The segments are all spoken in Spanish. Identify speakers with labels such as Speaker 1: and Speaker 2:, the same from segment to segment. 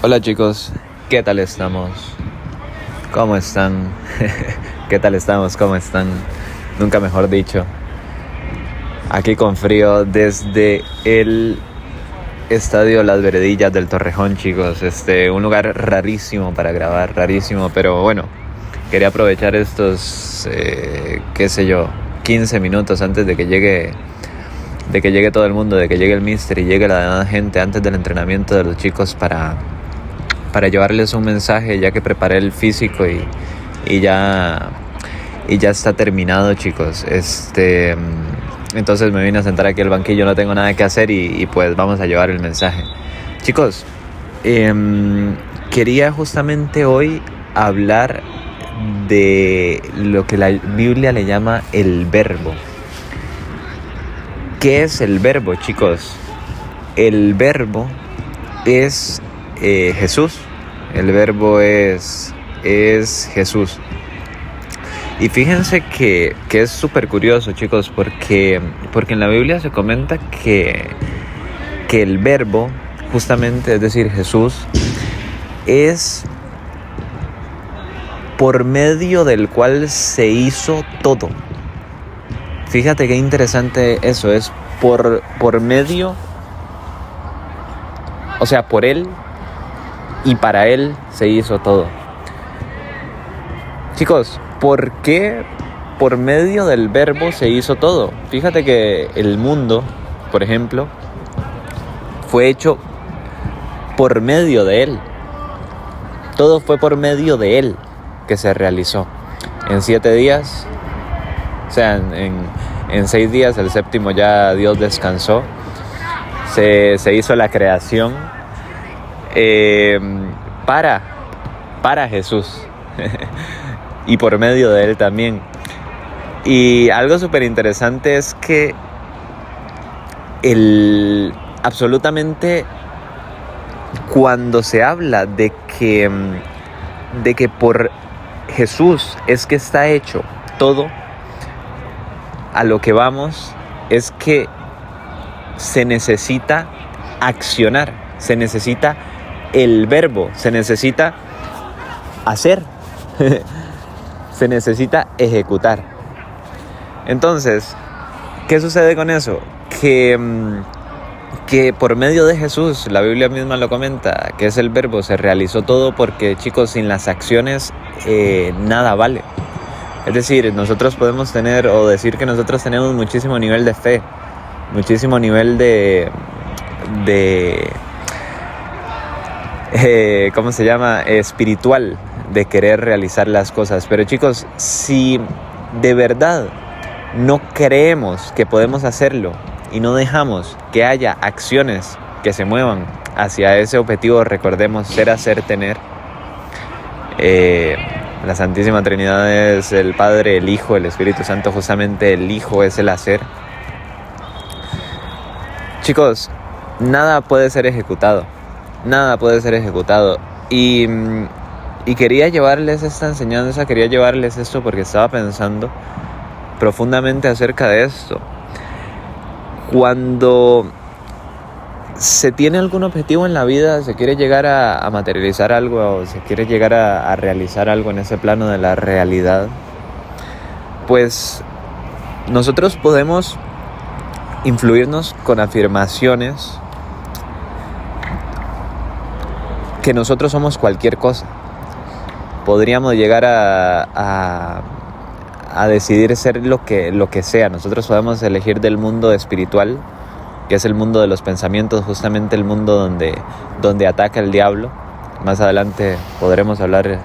Speaker 1: Hola chicos, ¿qué tal estamos? ¿Cómo están? ¿Qué tal estamos? ¿Cómo están? Nunca mejor dicho. Aquí con frío desde el estadio Las Veredillas del Torrejón, chicos. Un lugar rarísimo para grabar, rarísimo, pero bueno, quería aprovechar estos, 15 minutos antes de que llegue todo el mundo, de que llegue el mister y llegue la demás gente antes del entrenamiento de los chicos para llevarles un mensaje, ya que preparé el físico y ya está terminado, chicos. Entonces me vine a sentar aquí al banquillo, no tengo nada que hacer y pues vamos a llevar el mensaje. Chicos, quería justamente hoy hablar de lo que la Biblia le llama el verbo. ¿Qué es el verbo, chicos? El verbo es Jesús. El verbo es Jesús. Y fíjense que es súper curioso, chicos, porque en la Biblia se comenta que el verbo, justamente, es decir, Jesús, es por medio del cual se hizo todo. Fíjate qué interesante eso, es por medio, o sea, por Él y para Él se hizo todo. Chicos, ¿por qué por medio del verbo se hizo todo? Fíjate que el mundo, por ejemplo, fue hecho por medio de Él. Todo fue por medio de Él que se realizó. En 7 días, o sea, en 6 días, el séptimo ya Dios descansó. Se hizo la creación para Jesús y por medio de Él también. Y algo súper interesante es que absolutamente cuando se habla de que por Jesús es que está hecho todo, a lo que vamos es que se necesita accionar, se necesita el verbo, se necesita hacer, se necesita ejecutar. Entonces, ¿qué sucede con eso? Que por medio de Jesús, la Biblia misma lo comenta, que es el verbo, se realizó todo, porque, chicos, sin las acciones nada vale. Es decir, nosotros podemos tener o decir que nosotros tenemos muchísimo nivel de fe, muchísimo nivel ¿cómo se llama? Espiritual, de querer realizar las cosas. Pero, chicos, si de verdad no creemos que podemos hacerlo y no dejamos que haya acciones que se muevan hacia ese objetivo, recordemos, ser, hacer, tener. La Santísima Trinidad es el Padre, el Hijo, el Espíritu Santo. Justamente el Hijo es el hacer. Chicos, nada puede ser ejecutado. Nada puede ser ejecutado. Y quería llevarles esta enseñanza, quería llevarles esto porque estaba pensando profundamente acerca de esto. Cuando se tiene algún objetivo en la vida, se quiere llegar a materializar algo, o se quiere llegar a realizar algo en ese plano de la realidad, pues nosotros podemos influirnos con afirmaciones que nosotros somos cualquier cosa. Podríamos llegar a decidir ser lo que sea. Nosotros podemos elegir del mundo espiritual, que es el mundo de los pensamientos, justamente el mundo donde ataca el diablo. Más adelante podremos hablar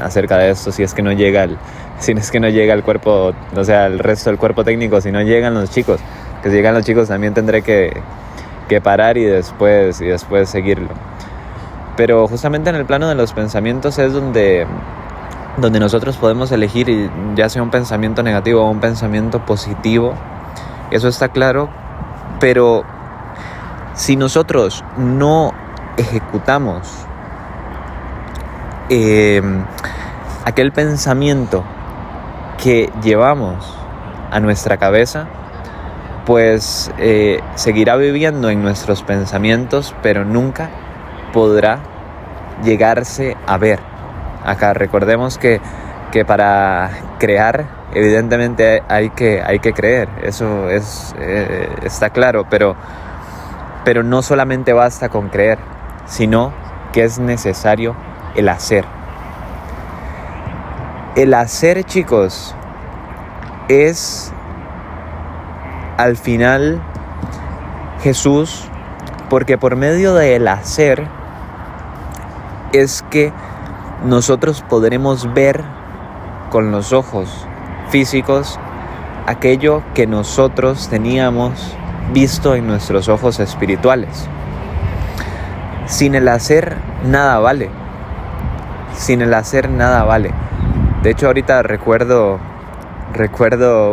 Speaker 1: acerca de esto, si es que no llega el cuerpo, o sea, el resto del cuerpo técnico, si no llegan los chicos. Que si llegan los chicos también tendré que parar y después seguirlo. Pero justamente en el plano de los pensamientos es donde nosotros podemos elegir, ya sea un pensamiento negativo o un pensamiento positivo. Eso está claro. Pero si nosotros no ejecutamos aquel pensamiento que llevamos a nuestra cabeza, pues seguirá viviendo en nuestros pensamientos, pero nunca podrá llegarse a ver. Acá recordemos que para crear, evidentemente hay que creer, eso está claro, pero no solamente basta con creer, sino que es necesario el hacer. El hacer, chicos, es al final Jesús, porque por medio del hacer es que nosotros podremos ver con los ojos físicos aquello que nosotros teníamos visto en nuestros ojos espirituales. Sin el hacer nada vale. Sin el hacer nada vale. De hecho, ahorita recuerdo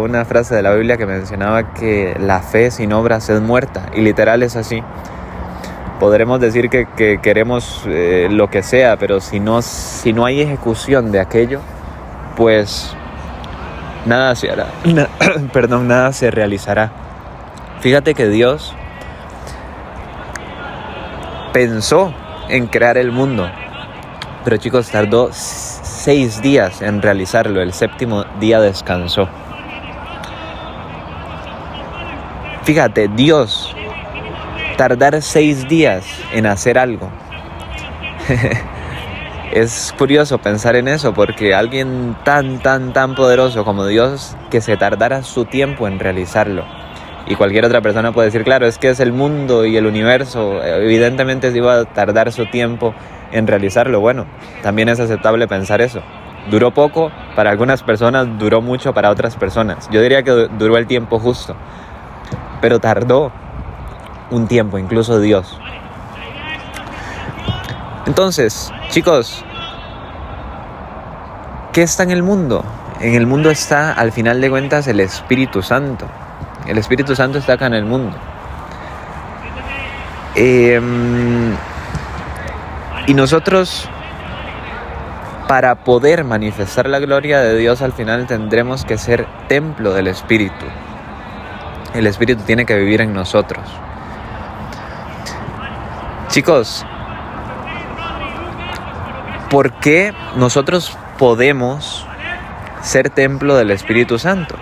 Speaker 1: una frase de la Biblia que mencionaba que la fe sin obras es muerta, y literal es así. Podremos decir que queremos lo que sea, pero si no hay ejecución de aquello, pues nada se hará. Nada se realizará. Fíjate que Dios pensó en crear el mundo, pero chicos, tardó 6 días en realizarlo. El 7º día descansó. Fíjate, Dios tardar 6 días en hacer algo. Es curioso pensar en eso, porque alguien tan poderoso como Dios, que se tardara su tiempo en realizarlo. Y cualquier otra persona puede decir, claro, es que es el mundo y el universo, evidentemente se iba a tardar su tiempo en realizarlo. Bueno, también es aceptable pensar eso. Duró poco para algunas personas, duró mucho para otras personas. Yo diría que duró el tiempo justo, pero tardó un tiempo, incluso Dios. Entonces, chicos, ¿qué está en el mundo? En el mundo está, al final de cuentas, el Espíritu Santo. El Espíritu Santo está acá en el mundo. Y nosotros, para poder manifestar la gloria de Dios, al final tendremos que ser templo del Espíritu. El Espíritu tiene que vivir en nosotros. Chicos, ¿por qué nosotros podemos ser templo del Espíritu Santo?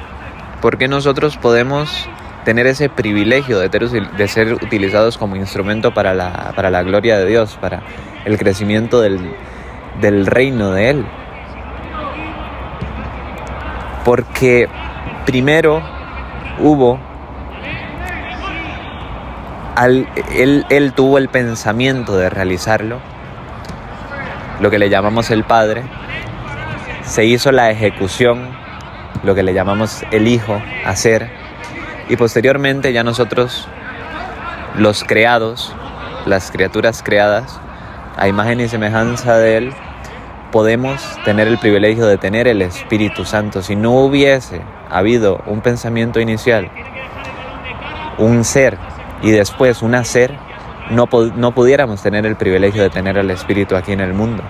Speaker 1: ¿Por qué nosotros podemos tener ese privilegio de ser utilizados como instrumento para la gloria de Dios, para el crecimiento del reino de Él? Porque primero Él tuvo el pensamiento de realizarlo, lo que le llamamos el Padre. Se hizo la ejecución, lo que le llamamos el Hijo, hacer. Y posteriormente ya nosotros, los creados, las criaturas creadas a imagen y semejanza de Él, podemos tener el privilegio de tener el Espíritu Santo. Si no hubiese habido un pensamiento inicial, un ser y después un hacer, no pudiéramos tener el privilegio de tener el Espíritu aquí en el mundo.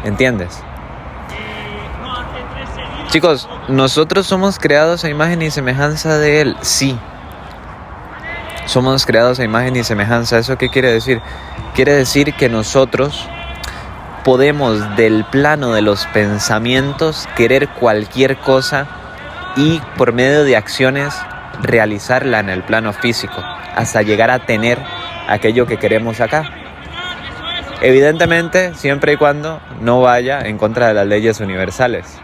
Speaker 1: ¿Entiendes? Chicos, nosotros somos creados a imagen y semejanza de Él. Sí, somos creados a imagen y semejanza. ¿Eso qué quiere decir? Quiere decir que nosotros podemos, del plano de los pensamientos, querer cualquier cosa y por medio de acciones realizarla en el plano físico, hasta llegar a tener aquello que queremos acá. Evidentemente, siempre y cuando no vaya en contra de las leyes universales.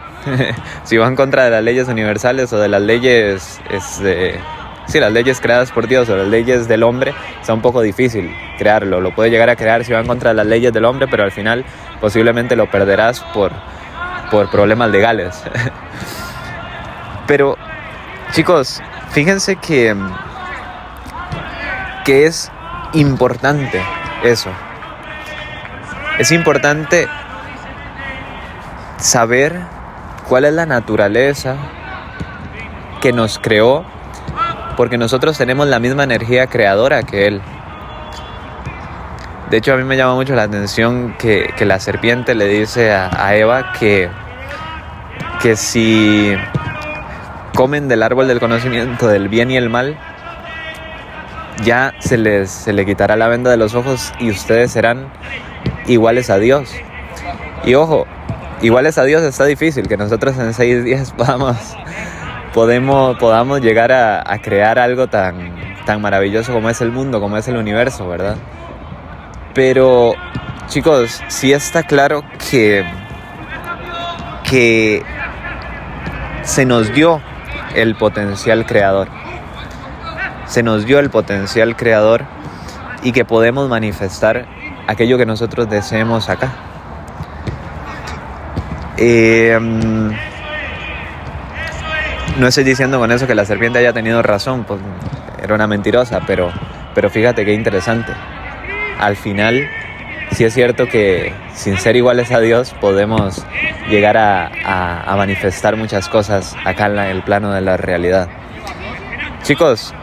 Speaker 1: Si va en contra de las leyes universales o de las leyes, las leyes creadas por Dios o las leyes del hombre, está un poco difícil crearlo. Lo puede llegar a crear si va en contra de las leyes del hombre, pero al final posiblemente lo perderás por problemas legales. Pero, chicos, fíjense que es importante eso. Es importante saber cuál es la naturaleza que nos creó, porque nosotros tenemos la misma energía creadora que Él. De hecho, a mí me llama mucho la atención que la serpiente le dice a Eva que si comen del árbol del conocimiento del bien y el mal, ya se le quitará la venda de los ojos y ustedes serán iguales a Dios. Y ojo, iguales a Dios está difícil, que nosotros en 6 días podamos llegar a crear algo tan maravilloso como es el mundo, como es el universo, ¿verdad? Pero, chicos, sí está claro que se nos dio el potencial creador. Se nos dio el potencial creador y que podemos manifestar aquello que nosotros deseemos acá. No estoy diciendo con eso que la serpiente haya tenido razón, pues era una mentirosa, pero fíjate qué interesante. Al final, sí es cierto que sin ser iguales a Dios podemos llegar a manifestar muchas cosas acá en el plano de la realidad. Chicos,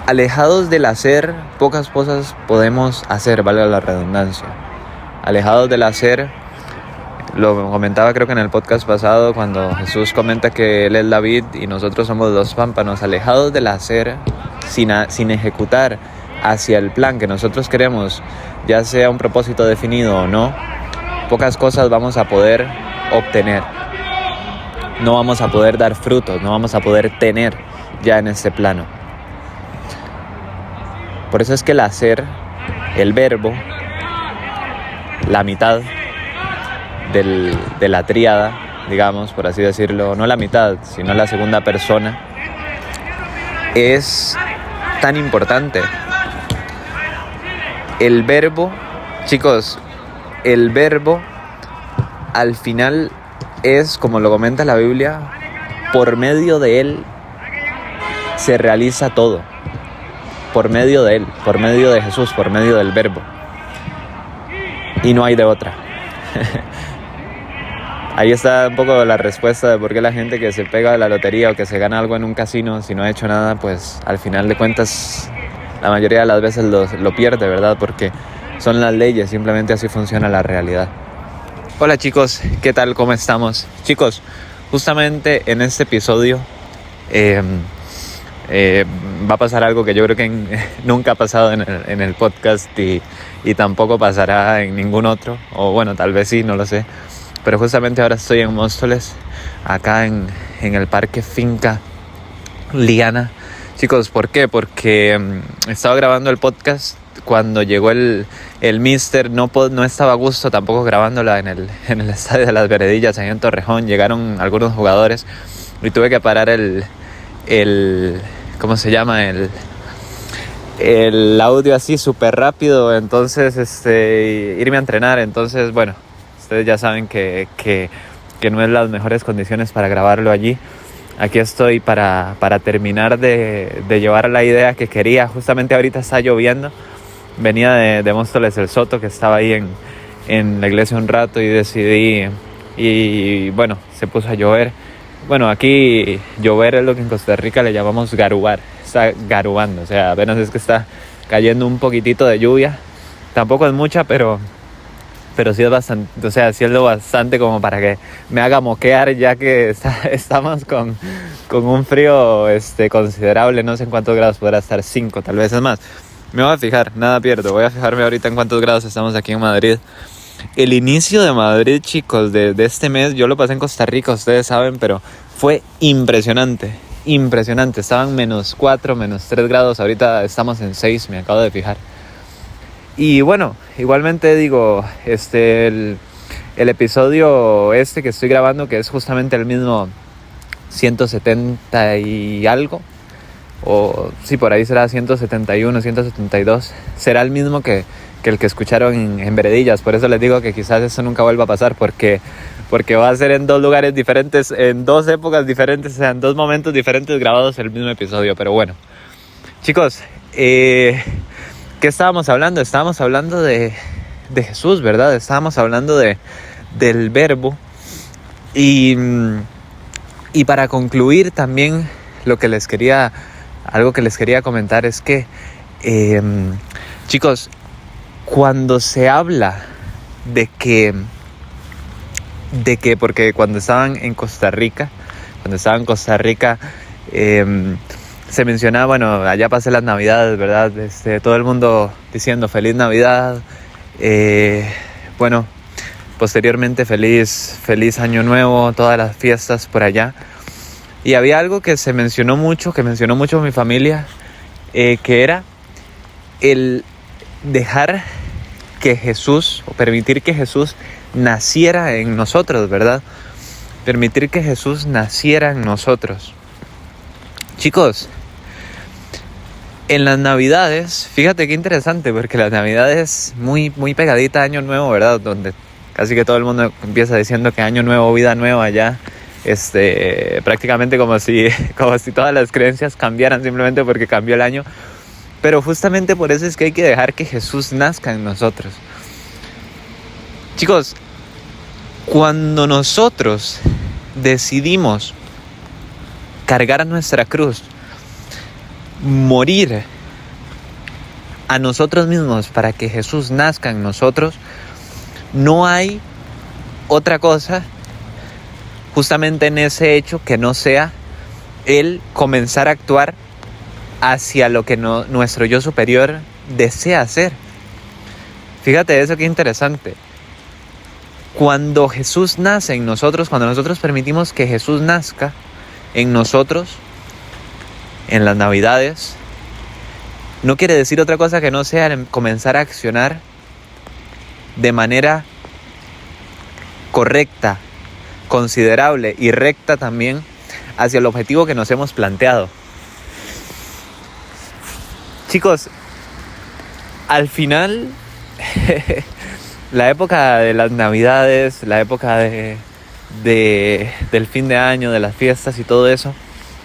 Speaker 1: alejados del hacer, pocas cosas podemos hacer, valga la redundancia. Alejados del hacer, lo comentaba creo que en el podcast pasado cuando Jesús comenta que Él es la vid y nosotros somos los pámpanos. Alejados del hacer, sin ejecutar hacia el plan que nosotros queremos, ya sea un propósito definido o no, pocas cosas vamos a poder obtener. No vamos a poder dar frutos, no vamos a poder tener ya en este plano. Por eso es que el hacer, el verbo, la mitad de la tríada, digamos, por así decirlo, no la mitad, sino la segunda persona, es tan importante. El verbo, chicos, el verbo al final es, como lo comenta la Biblia, por medio de él se realiza todo. Por medio de él, por medio de Jesús, por medio del verbo. Y no hay de otra. Ahí está un poco la respuesta de por qué la gente que se pega a la lotería o que se gana algo en un casino, si no ha hecho nada, pues al final de cuentas la mayoría de las veces lo pierde, ¿verdad? Porque son las leyes, simplemente así funciona la realidad. Hola chicos, ¿qué tal? ¿Cómo estamos? Chicos, justamente en este episodio va a pasar algo que yo creo que nunca ha pasado en el podcast y tampoco pasará en ningún otro, o bueno, tal vez sí, no lo sé. Pero justamente ahora estoy en Móstoles, acá en el parque Finca Liana. Chicos, ¿por qué? Porque estaba grabando el podcast cuando llegó el mister, no estaba a gusto tampoco grabándola en el estadio de las Veredillas, ahí en Torrejón. Llegaron algunos jugadores y tuve que parar el ¿cómo se llama? El audio así súper rápido, entonces irme a entrenar. Entonces, bueno, ustedes ya saben que no es las mejores condiciones para grabarlo allí. Aquí estoy para terminar de llevar la idea que quería. Justamente ahorita está lloviendo. Venía de Móstoles el Soto, que estaba ahí en la iglesia un rato, y decidí, y bueno, se puso a llover. Bueno, aquí llover es lo que en Costa Rica le llamamos garubar. Está garubando, o sea, apenas es que está cayendo un poquitito de lluvia. Tampoco es mucha, pero sí es bastante, o sea, sí es lo bastante como para que me haga moquear, ya que estamos con un frío considerable. No sé en cuántos grados podrá estar, 5 tal vez. Es más, me voy a fijar, nada pierdo, voy a fijarme ahorita en cuántos grados estamos aquí en Madrid. El inicio de Madrid, chicos, de este mes, yo lo pasé en Costa Rica, ustedes saben, pero fue impresionante. Estaban -4, -3 grados, ahorita estamos en 6, me acabo de fijar. Y bueno, igualmente digo, el episodio que estoy grabando, que es justamente el mismo 170 y algo, o sí, por ahí será 171, 172, será el mismo que el que escucharon en Veredillas. Por eso les digo que quizás eso nunca vuelva a pasar, porque va a ser en 2 lugares diferentes, en 2 épocas diferentes, o sea, en 2 momentos diferentes grabados el mismo episodio. Pero bueno, chicos, ¿qué estábamos hablando? Estábamos hablando de Jesús, ¿verdad? Estábamos hablando del verbo. Y para concluir también, algo que les quería comentar es que, chicos, cuando se habla de que porque cuando estaban en Costa Rica, se mencionaba, bueno, allá pasé las Navidades, ¿verdad? Todo el mundo diciendo feliz Navidad, bueno, posteriormente feliz Año Nuevo, todas las fiestas por allá. Y había algo que mencionó mucho mi familia, que era el dejar que Jesús, o permitir que Jesús naciera en nosotros, ¿verdad? Permitir que Jesús naciera en nosotros. Chicos, en las Navidades, fíjate qué interesante, porque las Navidades muy, muy pegadita a Año Nuevo, ¿verdad? Donde casi que todo el mundo empieza diciendo que Año Nuevo, vida nueva ya. Prácticamente como si todas las creencias cambiaran simplemente porque cambió el año. Pero justamente por eso es que hay que dejar que Jesús nazca en nosotros. Chicos, cuando nosotros decidimos cargar nuestra cruz, morir a nosotros mismos para que Jesús nazca en nosotros, no hay otra cosa justamente en ese hecho que no sea el comenzar a actuar hacia lo que nuestro yo superior desea hacer. Fíjate eso, qué interesante. Cuando Jesús nace en nosotros, cuando nosotros permitimos que Jesús nazca en nosotros, en las Navidades, no quiere decir otra cosa que no sea comenzar a accionar de manera correcta, considerable y recta también hacia el objetivo que nos hemos planteado. Chicos, al final la época de las Navidades, la época del fin de año, de las fiestas y todo eso,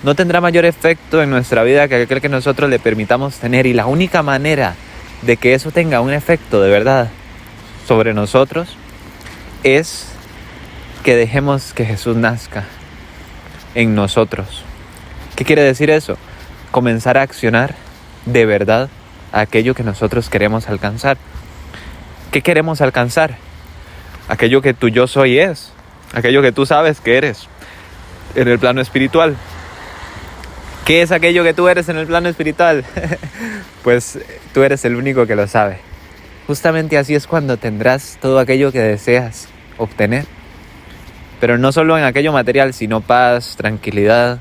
Speaker 1: no tendrá mayor efecto en nuestra vida que aquel que nosotros le permitamos tener. Y la única manera de que eso tenga un efecto de verdad sobre nosotros es que dejemos que Jesús nazca en nosotros. ¿Qué quiere decir eso? Comenzar a accionar de verdad aquello que nosotros queremos alcanzar. ¿Qué queremos alcanzar? Aquello que tu yo soy es, aquello que tú sabes que eres en el plano espiritual. ¿Qué es aquello que tú eres en el plano espiritual? Pues tú eres el único que lo sabe. Justamente así es cuando tendrás todo aquello que deseas obtener. Pero no solo en aquello material, sino paz, tranquilidad,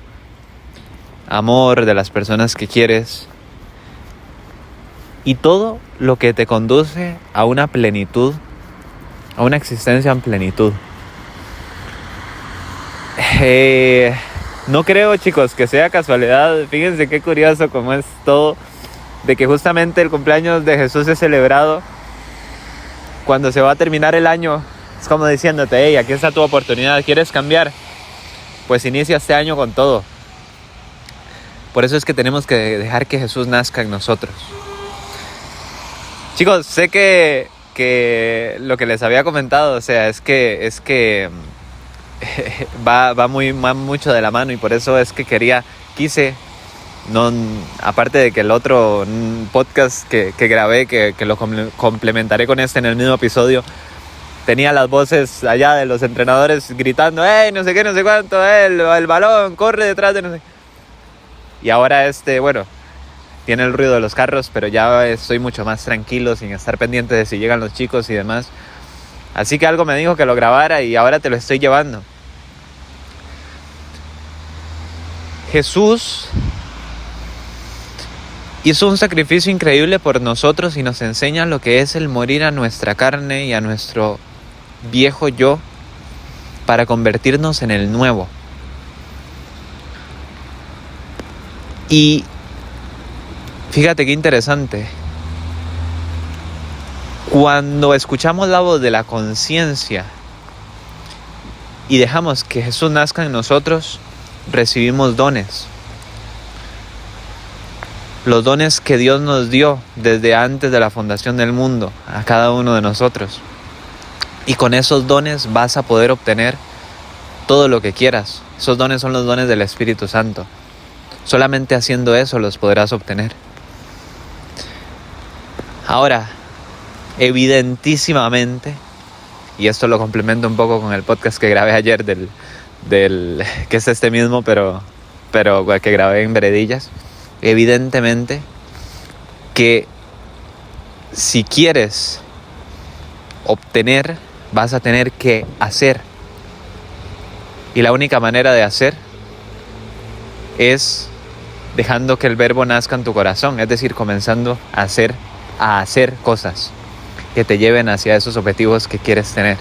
Speaker 1: amor de las personas que quieres. Y todo lo que te conduce a una plenitud, a una existencia en plenitud. No creo, chicos, que sea casualidad. Fíjense qué curioso como es todo, de que justamente el cumpleaños de Jesús es celebrado cuando se va a terminar el año. Es como diciéndote, hey, aquí está tu oportunidad, ¿quieres cambiar? Pues inicia este año con todo. Por eso es que tenemos que dejar que Jesús nazca en nosotros. Chicos, sé que lo que les había comentado, o sea, es que va mucho de la mano, y por eso es que quise, no, aparte de que el otro podcast que grabé, que lo complementaré con este en el mismo episodio, tenía las voces allá de los entrenadores gritando, ¡hey, no sé qué, no sé cuánto, el balón, corre detrás de no sé! Y ahora bueno, tiene el ruido de los carros, pero ya estoy mucho más tranquilo, sin estar pendiente de si llegan los chicos y demás. Así que algo me dijo que lo grabara y ahora te lo estoy llevando. Jesús hizo un sacrificio increíble por nosotros y nos enseña lo que es el morir a nuestra carne y a nuestro viejo yo para convertirnos en el nuevo. Y fíjate qué interesante. Cuando escuchamos la voz de la conciencia y dejamos que Jesús nazca en nosotros, recibimos dones. Los dones que Dios nos dio desde antes de la fundación del mundo a cada uno de nosotros. Y con esos dones vas a poder obtener todo lo que quieras. Esos dones son los dones del Espíritu Santo. Solamente haciendo eso los podrás obtener. Ahora, evidentísimamente, y esto lo complemento un poco con el podcast que grabé ayer que es este mismo, pero que grabé en Veredillas. evidentemente, que si quieres obtener, vas a tener que hacer. Y la única manera de hacer es dejando que el verbo nazca en tu corazón, es decir, comenzando a hacer cosas que te lleven hacia esos objetivos que quieres tener.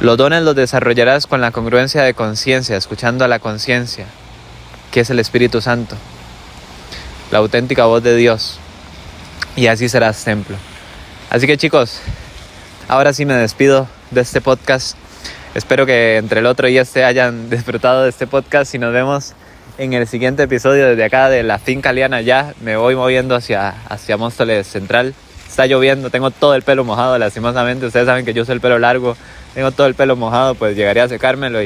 Speaker 1: Los dones los desarrollarás con la congruencia de conciencia, escuchando a la conciencia, que es el Espíritu Santo, la auténtica voz de Dios, y así serás templo. Así que chicos, ahora sí me despido de este podcast. Espero que entre el otro y este hayan disfrutado de este podcast y nos vemos en el siguiente episodio desde acá de la finca Liana. Ya me voy moviendo hacia Móstoles Central. Está lloviendo, tengo todo el pelo mojado, lastimosamente. Ustedes saben que yo uso el pelo largo, tengo todo el pelo mojado, pues llegaré a secármelo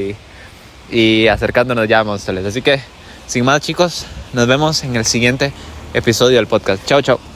Speaker 1: y acercándonos ya a Móstoles. Así que, sin más chicos, nos vemos en el siguiente episodio del podcast. Chao, chao.